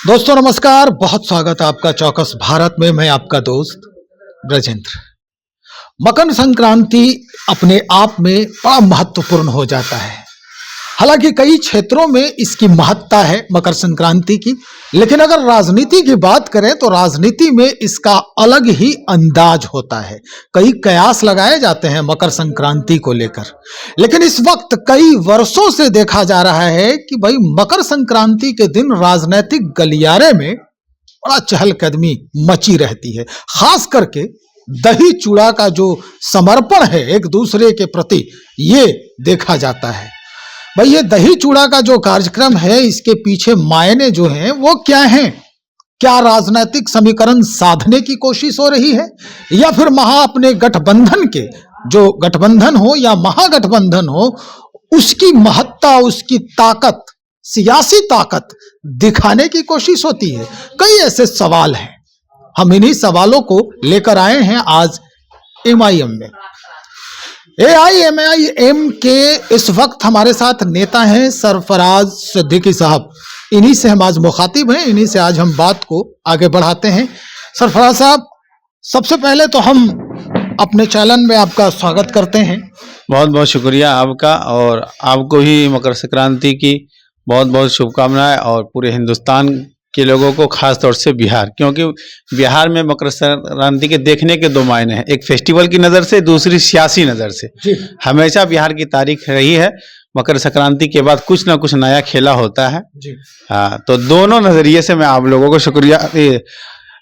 दोस्तों नमस्कार, बहुत स्वागत है आपका चौकस भारत में। मैं आपका दोस्त ब्रजेंद्र। मकर संक्रांति अपने आप में बड़ा महत्वपूर्ण हो जाता है। हालांकि कई क्षेत्रों में इसकी महत्ता है मकर संक्रांति की, लेकिन अगर राजनीति की बात करें तो राजनीति में इसका अलग ही अंदाज होता है। कई कयास लगाए जाते हैं मकर संक्रांति को लेकर, लेकिन इस वक्त कई वर्षों से देखा जा रहा है कि भाई मकर संक्रांति के दिन राजनीतिक गलियारे में बड़ा चहलकदमी मची रहती है। खास करके दही चूड़ा का जो समर्पण है एक दूसरे के प्रति, ये देखा जाता है। भाई ये दही चूड़ा का जो कार्यक्रम है, इसके पीछे मायने जो हैं वो क्या हैं? क्या राजनीतिक समीकरण साधने की कोशिश हो रही है, या फिर अपने गठबंधन के जो गठबंधन हो या महागठबंधन हो, उसकी महत्ता, उसकी ताकत, सियासी ताकत दिखाने की कोशिश होती है? कई ऐसे सवाल हैं। हम इन्हीं सवालों को लेकर आए हैं आज एमआईएम में। एआईएमआईएम के इस वक्त हमारे साथ नेता हैं सरफराज सिद्दीकी साहब। इन्हीं से हम आज मुखातिब हैं, इन्हीं से आज हम बात को आगे बढ़ाते हैं। सरफराज साहब, सबसे पहले तो हम अपने चैनल में आपका स्वागत करते हैं। बहुत बहुत शुक्रिया आपका, और आपको भी मकर संक्रांति की बहुत बहुत शुभकामनाएं, और पूरे हिंदुस्तान के लोगों को, खास तौर से बिहार, क्योंकि बिहार में मकर संक्रांति के देखने के दो मायने हैं, एक फेस्टिवल की नज़र से, दूसरी सियासी नज़र से। हमेशा बिहार की तारीख रही है, मकर संक्रांति के बाद कुछ ना कुछ नया खेला होता है। हाँ, तो दोनों नज़रिए से मैं आप लोगों को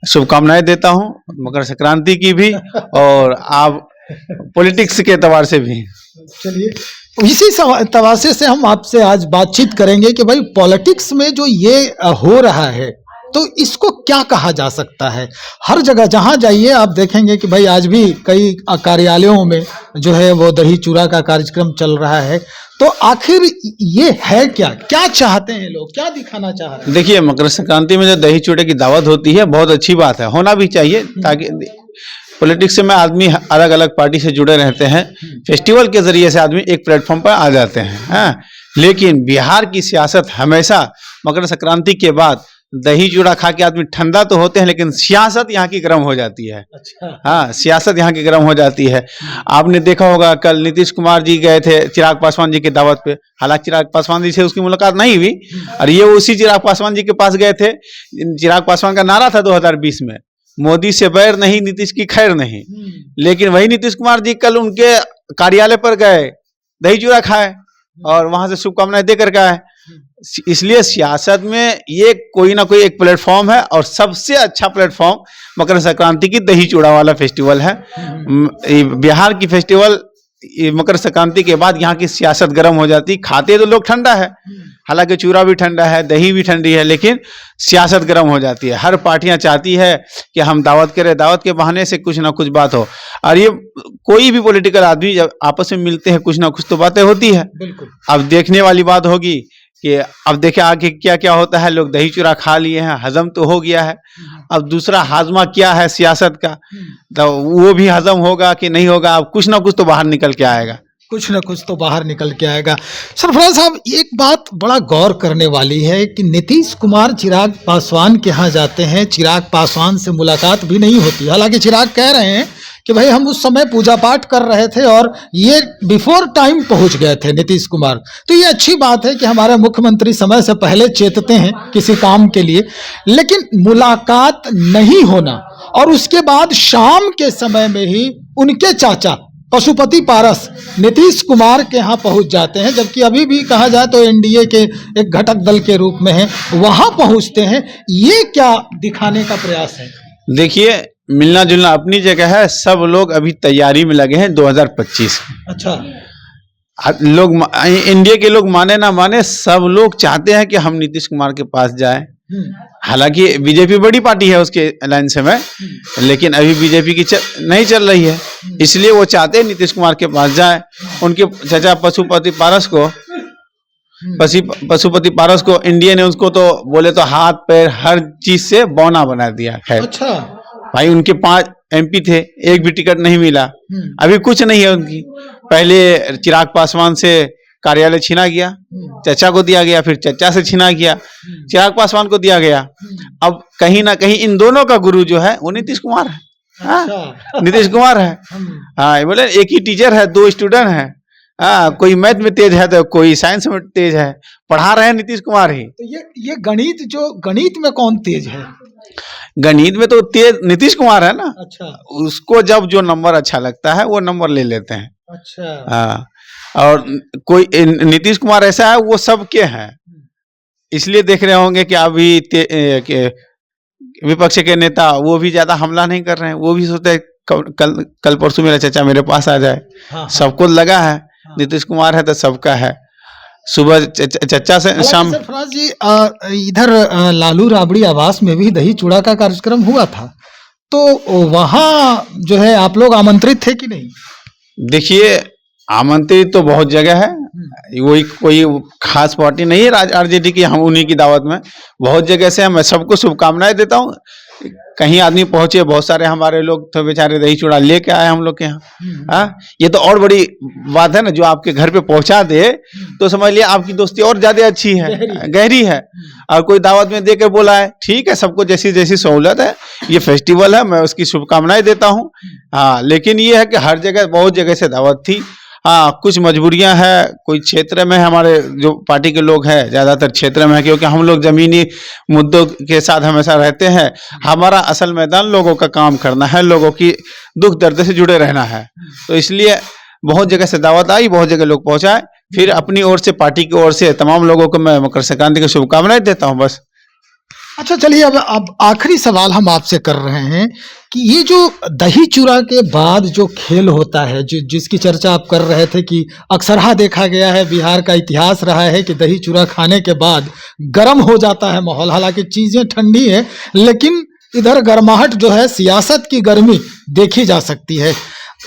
शुभकामनाएं देता हूँ, मकर संक्रांति की भी और आप पॉलिटिक्स के एतबार से भी। चलिए, इसी तवासे से हम आपसे आज बातचीत करेंगे कि भाई पॉलिटिक्स में जो ये हो रहा है, तो इसको क्या कहा जा सकता है? हर जगह जहां जाइए आप देखेंगे कि भाई आज भी कई कार्यालयों में जो है वो दही चूड़ा का कार्यक्रम चल रहा है। तो आखिर ये है क्या? क्या चाहते हैं लोग, क्या दिखाना चाह रहे हैं? देखिए, मकर संक्रांति में जो दही चूड़े की दावत होती है, बहुत अच्छी बात है, होना भी चाहिए, ताकि पॉलिटिक्स में आदमी अलग अलग पार्टी से जुड़े रहते हैं, फेस्टिवल के जरिए से आदमी एक प्लेटफॉर्म पर आ जाते हैं। हाँ, लेकिन बिहार की सियासत हमेशा मकर संक्रांति के बाद दही चूड़ा खा के आदमी ठंडा तो होते हैं, लेकिन सियासत यहाँ की गर्म हो जाती है। अच्छा। हाँ, सियासत यहाँ की गर्म हो जाती है। आपने देखा होगा, कल नीतीश कुमार जी गए थे चिराग पासवान जी की दावत पे। हालांकि चिराग पासवान जी से उसकी मुलाकात नहीं हुई, और ये उसी चिराग पासवान जी के पास गए थे। चिराग पासवान का नारा था 2020 में, मोदी से बैर नहीं, नीतीश की खैर नहीं। लेकिन वही नीतीश कुमार जी कल उनके कार्यालय पर गए, दही चूड़ा खाए और वहां से शुभकामनाएं देकर के आए। इसलिए सियासत में ये कोई ना कोई एक प्लेटफॉर्म है, और सबसे अच्छा प्लेटफॉर्म मकर संक्रांति की दही चूड़ा वाला फेस्टिवल है। बिहार की फेस्टिवल मकर संक्रांति के बाद यहाँ की सियासत गर्म हो जाती। खाते तो लोग ठंडा है, हालांकि चूड़ा भी ठंडा है, दही भी ठंडी है, लेकिन सियासत गर्म हो जाती है। हर पार्टियां चाहती है कि हम दावत करें, दावत के बहाने से कुछ ना कुछ बात हो। और ये कोई भी पॉलिटिकल आदमी जब आपस में मिलते हैं, कुछ ना कुछ तो बातें होती है। अब देखने वाली बात होगी कि अब देखे आगे क्या क्या होता है। लोग दही चूड़ा खा लिए हैं, हजम तो हो गया है, अब दूसरा हाजमा क्या है सियासत का, तो वो भी हजम होगा कि नहीं होगा। अब कुछ ना कुछ तो बाहर निकल के आएगा, कुछ ना कुछ तो बाहर निकल के आएगा। सरफराज साहब, एक बात बड़ा गौर करने वाली है कि नीतीश कुमार चिराग पासवान के यहाँ जाते हैं, चिराग पासवान से मुलाकात भी नहीं होती। हालांकि चिराग कह रहे हैं कि भाई हम उस समय पूजा पाठ कर रहे थे और ये बिफोर टाइम पहुंच गए थे नीतीश कुमार। तो ये अच्छी बात है कि हमारे मुख्यमंत्री समय से पहले चेतते हैं किसी काम के लिए, लेकिन मुलाकात नहीं होना और उसके बाद शाम के समय में ही उनके चाचा पशुपति पारस नीतीश कुमार के यहाँ पहुंच जाते हैं, जबकि अभी भी कहा जाए तो एनडीए के एक घटक दल के रूप में है, वहां पहुंचते हैं। ये क्या दिखाने का प्रयास है? देखिए, मिलना जुलना अपनी जगह है, सब लोग अभी तैयारी में लगे हैं 2025। अच्छा, लोग इंडिया के लोग माने ना माने, सब लोग चाहते हैं कि हम नीतीश कुमार के पास जाएं। हालांकि बीजेपी बड़ी पार्टी है उसके अलायंस में, लेकिन अभी बीजेपी की नहीं चल रही है, इसलिए वो चाहते हैं नीतीश कुमार के पास जाए। उनके चाचा पशुपति पारस को इंडिया ने उसको तो बोले तो हाथ पैर हर चीज से बौना बना दिया। खैर, अच्छा भाई, उनके 5 एमपी थे, एक भी टिकट नहीं मिला, अभी कुछ नहीं है उनकी। पहले चिराग पासवान से कार्यालय छीना गया, चचा को दिया गया, फिर चचा से छीना गया, चिराग पासवान को दिया गया। अब कहीं ना कहीं इन दोनों का गुरु जो है वो नीतीश कुमार है। हाँ, नीतीश कुमार है। हाँ, बोले एक ही टीचर है, 2 स्टूडेंट हैं। हाँ, कोई मैथ में तेज है तो कोई साइंस में तेज है, पढ़ा रहे हैं नीतीश कुमार ही। तो ये गणित में कौन तेज है? गणित में तो तेज नीतीश कुमार है ना। अच्छा, उसको जब जो नंबर अच्छा लगता है वो नंबर ले लेते हैं। अच्छा। हाँ, और कोई नीतीश कुमार ऐसा है, वो सबके हैं। इसलिए देख रहे होंगे कि अभी विपक्ष के नेता वो भी ज्यादा हमला नहीं कर रहे हैं। वो भी सोचते हैं कल परसों मेरा चचा मेरे पास आ जाए। हाँ, सबको लगा है नीतीश कुमार है तो सबका है। सुबह चचा से शाम। सरफराज जी, इधर लालू राबड़ी आवास में भी दही चूड़ा का कार्यक्रम हुआ था, तो वहाँ जो है आप लोग आमंत्रित थे कि नहीं? देखिए, आमंत्रित तो बहुत जगह है, वही कोई खास पार्टी नहीं है आरजेडी की, हम उन्हीं की दावत में बहुत जगह से मैं सबको शुभकामनाएं देता हूँ। कहीं आदमी पहुंचे, बहुत सारे हमारे लोग तो बेचारे दही चूड़ा लेके आए हम लोग के यहाँ। हाँ, ये तो और बड़ी बात है ना, जो आपके घर पे पहुंचा दे तो समझ लिया आपकी दोस्ती और ज्यादा अच्छी है, गहरी है। और कोई दावत में दे के बोला है, ठीक है, सबको जैसी जैसी सहूलत है, ये फेस्टिवल है, मैं उसकी शुभकामनाएं देता हूँ। हाँ, लेकिन ये है कि हर जगह बहुत जगह से दावत थी। हाँ, कुछ मजबूरियां हैं, कोई क्षेत्र में हमारे जो पार्टी के लोग हैं ज्यादातर क्षेत्र में है, क्योंकि हम लोग जमीनी मुद्दों के साथ हमेशा रहते हैं। हमारा असल मैदान लोगों का काम करना है, लोगों की दुख दर्द से जुड़े रहना है। तो इसलिए बहुत जगह से दावत आई, बहुत जगह लोग पहुंचाए। फिर अपनी ओर से, पार्टी की ओर से तमाम लोगों को मैं मकर संक्रांति की शुभकामनाएं देता हूँ बस। अच्छा, चलिए अब आखिरी सवाल हम आपसे कर रहे हैं कि ये जो दही चूड़ा के बाद जो खेल होता है, जिसकी चर्चा आप कर रहे थे कि अक्सरहा देखा गया है, बिहार का इतिहास रहा है कि दही चूड़ा खाने के बाद गर्म हो जाता है माहौल। हालांकि चीजें ठंडी है, लेकिन इधर गर्माहट जो है, सियासत की गर्मी देखी जा सकती है।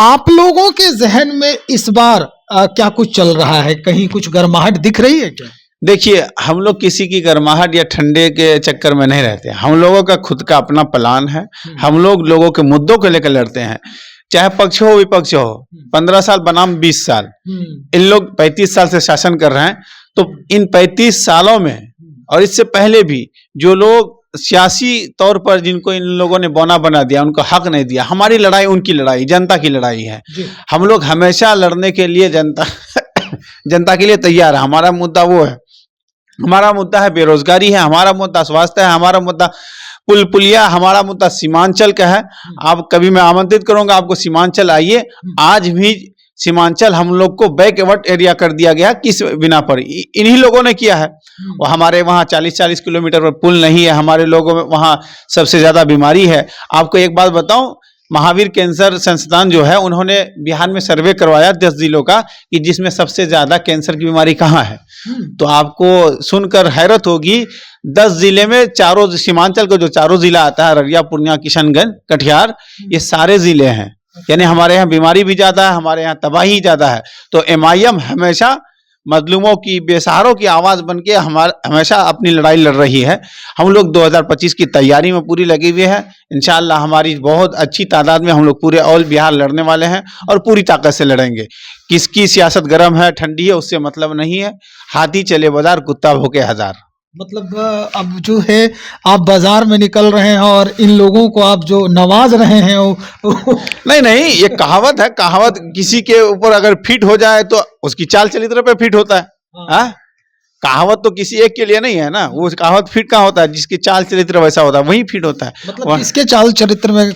आप लोगों के जहन में इस बार क्या कुछ चल रहा है? कहीं कुछ गर्माहट दिख रही है क्या? देखिए, हम लोग किसी की गर्माहट या ठंडे के चक्कर में नहीं रहते। हम लोगों का खुद का अपना प्लान है। हम लोग लोगों के मुद्दों को लेकर लड़ते हैं, चाहे पक्ष हो विपक्ष हो। 15 साल बनाम 20 साल, इन लोग 35 साल से शासन कर रहे हैं। तो इन 35 सालों में और इससे पहले भी जो लोग सियासी तौर पर जिनको इन लोगों ने बौना बना दिया, उनको हक नहीं दिया, हमारी लड़ाई उनकी लड़ाई, जनता की लड़ाई है। हम लोग हमेशा लड़ने के लिए जनता के लिए तैयार है। हमारा मुद्दा वो है, हमारा मुद्दा है बेरोजगारी है, हमारा मुद्दा स्वास्थ्य है, हमारा मुद्दा पुलिया, हमारा मुद्दा सीमांचल का है। आप कभी मैं आमंत्रित करूंगा आपको, सीमांचल आइए। आज भी सीमांचल हम लोग को बैकवर्ड एरिया कर दिया गया, किस बिना पर? इन्हीं लोगों ने किया है। और हमारे वहाँ 40-40 किलोमीटर पर पुल नहीं है, हमारे लोगों में वहाँ सबसे ज्यादा बीमारी है। आपको एक बात बताऊं, महावीर कैंसर संस्थान जो है, उन्होंने बिहार में सर्वे करवाया 10 जिलों का कि जिसमें सबसे ज्यादा कैंसर की बीमारी कहाँ है। तो आपको सुनकर हैरत होगी, 10 जिले में चारों सीमांचल का जो चारों जिला आता है, अररिया, पूर्णिया, किशनगंज, कटिहार, ये सारे जिले हैं। यानी हमारे यहाँ बीमारी भी ज्यादा है, हमारे यहाँ तबाही ज्यादा है। तो MIM हमेशा मजलूमों की, बेसहारों की आवाज बन के हमेशा अपनी लड़ाई लड़ रही है। हम लोग 2025 की तैयारी में पूरी लगी हुई है। इंशाअल्लाह हमारी बहुत अच्छी तादाद में हम लोग पूरे ऑल बिहार लड़ने वाले हैं और पूरी ताकत से लड़ेंगे। किसकी सियासत गर्म है ठंडी है उससे मतलब नहीं है। हाथी चले बाजार, कुत्ता भौंके हजार। मतलब अब जो है आप बाजार में निकल रहे हैं और इन लोगों को आप जो नवाज रहे हैं नहीं, ये कहावत है। कहावत किसी के ऊपर अगर फिट हो जाए तो उसकी चाल चरित्र पे फिट होता है। हाँ? कहावत तो किसी एक के लिए नहीं है ना, वो कहावत फिट कहाँ होता है? जिसकी चाल चरित्र वैसा होता है वही फिट होता है। मतलब इसके चाल चरित्र में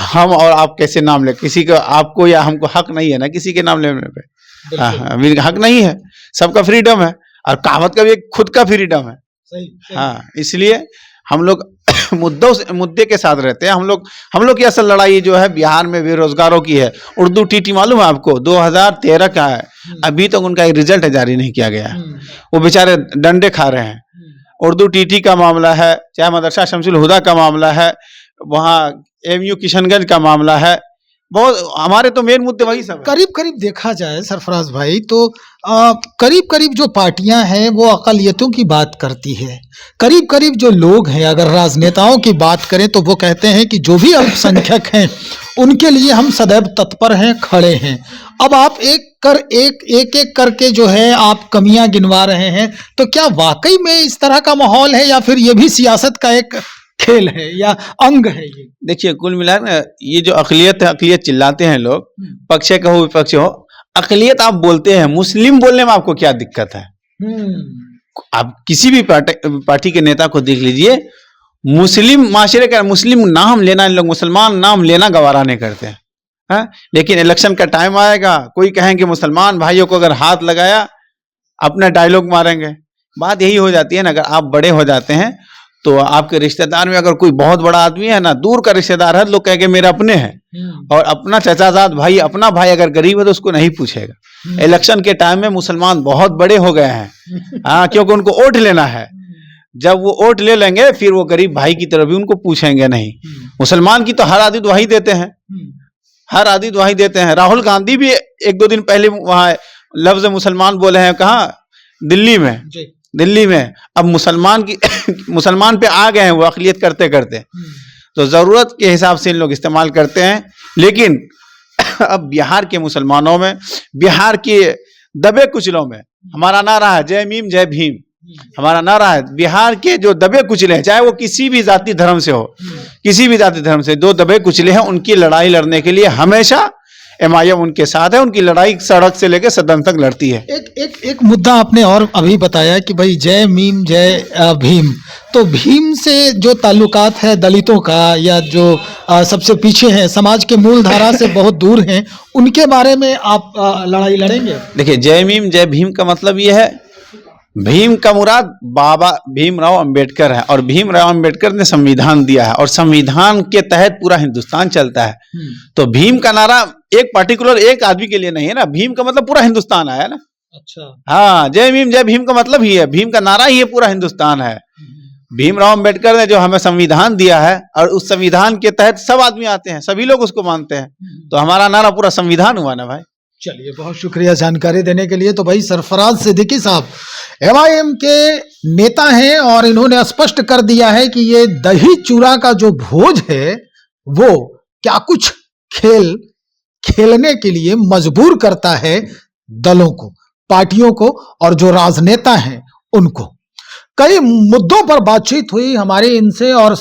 हम और आप कैसे नाम ले? किसी का, आपको या हमको हक नहीं है ना किसी के नाम लेने पे। हक नहीं है, सबका फ्रीडम है और कहावत का भी एक खुद का फ्रीडम है। सही। हाँ, इसलिए हम लोग मुद्दे के साथ रहते हैं। हम लोग की असल लड़ाई जो है बिहार में बेरोजगारों की है। उर्दू टीटी मालूम है आपको? 2013 का है, अभी तक उनका एक रिजल्ट जारी नहीं किया गया। वो बेचारे डंडे खा रहे हैं। उर्दू टीटी का मामला है, चाहे मदरसा शमसुल हुदा का मामला है, वहाँ MU किशनगंज का मामला है। बहुत हमारे तो मेन मुद्दे वही सब। करीब करीब देखा जाए सरफराज भाई तो करीब करीब जो पार्टियां हैं वो अकलियतों की बात करती है। करीब करीब जो लोग हैं, अगर राजनेताओं की बात करें तो वो कहते हैं कि जो भी अल्पसंख्यक हैं उनके लिए हम सदैव तत्पर हैं, खड़े हैं। अब आप एक करके जो है आप कमियां गिनवा रहे हैं, तो क्या वाकई में इस तरह का माहौल है या फिर ये भी सियासत का एक खेल है या अंग है ये? देखिए, कुल मिलाकर ना ये जो अक़लियत है, अक़लियत चिल्लाते हैं लोग, पक्ष का हो विपक्ष हो, अक़लियत आप बोलते हैं, मुस्लिम बोलने में आपको क्या दिक्कत है? आप किसी भी पार्टी के नेता को देख लीजिए, मुस्लिम माशरे का मुस्लिम नाम लेना, इन लोग मुसलमान नाम लेना गवारा नहीं करते हैं, हाँ? लेकिन इलेक्शन का टाइम आएगा, कोई कहेंगे मुसलमान भाइयों को अगर हाथ लगाया, अपना डायलॉग मारेंगे। बात यही हो जाती है ना, अगर आप बड़े हो जाते हैं तो आपके रिश्तेदार में अगर कोई बहुत बड़ा आदमी है ना, दूर का रिश्तेदार है, लोग कहेंगे मेरे अपने हैं, और अपना चचाजाद भाई, अपना भाई अगर गरीब है तो उसको नहीं पूछेगा। इलेक्शन के टाइम में मुसलमान बहुत बड़े हो गए हैं, हाँ, क्योंकि उनको वोट लेना है। जब वो वोट ले लेंगे फिर वो गरीब भाई की तरफ भी उनको पूछेंगे नहीं। मुसलमान की तो हर आदमी दुआई देते हैं, हर आदमी दुआई देते हैं। राहुल गांधी भी 1-2 दिन पहले वहां लफ्ज मुसलमान बोले हैं, कहाँ? दिल्ली में। अब मुसलमान पे आ गए हैं वो अक़लियत करते करते, तो जरूरत के हिसाब से इन लोग इस्तेमाल करते हैं। लेकिन अब बिहार के मुसलमानों में, बिहार के दबे कुचलों में हमारा नारा है जय मीम जय भीम, हमारा नारा है। बिहार के जो दबे कुचले हैं, चाहे वो किसी भी जाति धर्म से हो, किसी भी जाति धर्म से, दो दबे कुचले हैं, उनकी लड़ाई लड़ने के लिए हमेशा एमआईएम उनके साथ है। उनकी लड़ाई सड़क से लेकर सदन तक लड़ती है। एक मुद्दा आपने और अभी बताया कि भाई जय मीम जय भीम, तो भीम से जो ताल्लुकात है दलितों का, या जो सबसे पीछे हैं, समाज के मूल धारा से बहुत दूर हैं, उनके बारे में आप लड़ाई लड़ेंगे? देखिए, जय मीम जय भीम का मतलब ये है, भीम का मुराद बाबा भीमराव अंबेडकर है, और भीमराव अंबेडकर ने संविधान दिया है, और संविधान के तहत पूरा हिंदुस्तान चलता है। तो भीम का नारा एक पर्टिकुलर एक आदमी के लिए नहीं है ना, भीम का मतलब पूरा हिंदुस्तान आया ना। अच्छा, हाँ, जय भीम जय भीम का मतलब ही है, भीम का नारा ही है पूरा हिंदुस्तान है। भीमराव अंबेडकर ने जो हमें संविधान दिया है, और उस संविधान के तहत सब आदमी आते हैं, सभी लोग उसको मानते हैं, तो हमारा नारा पूरा संविधान हुआ ना भाई। चलिए, बहुत शुक्रिया जानकारी देने के लिए। तो भाई सरफराज सिद्दीकी साहब एमआईएम के नेता हैं, और इन्होंने स्पष्ट कर दिया है कि ये दही चूड़ा का जो भोज है वो क्या कुछ खेलने के लिए मजबूर करता है दलों को, पार्टियों को, और जो राजनेता हैं उनको। कई मुद्दों पर बातचीत हुई हमारी इनसे, और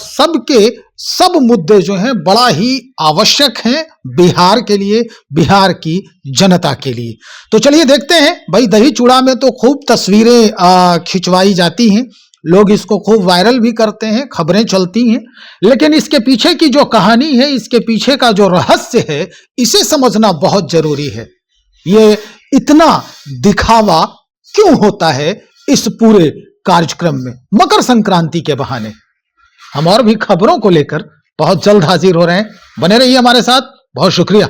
सब मुद्दे जो हैं बड़ा ही आवश्यक हैं बिहार के लिए, बिहार की जनता के लिए। तो चलिए देखते हैं भाई, दही चूड़ा में तो खूब तस्वीरें खिंचवाई जाती हैं, लोग इसको खूब वायरल भी करते हैं, खबरें चलती हैं, लेकिन इसके पीछे की जो कहानी है, इसके पीछे का जो रहस्य है, इसे समझना बहुत जरूरी है। ये इतना दिखावा क्यों होता है इस पूरे कार्यक्रम में मकर संक्रांति के बहाने? हम और भी खबरों को लेकर बहुत जल्द हाजिर हो रहे हैं, बने रहिए हमारे साथ। बहुत शुक्रिया।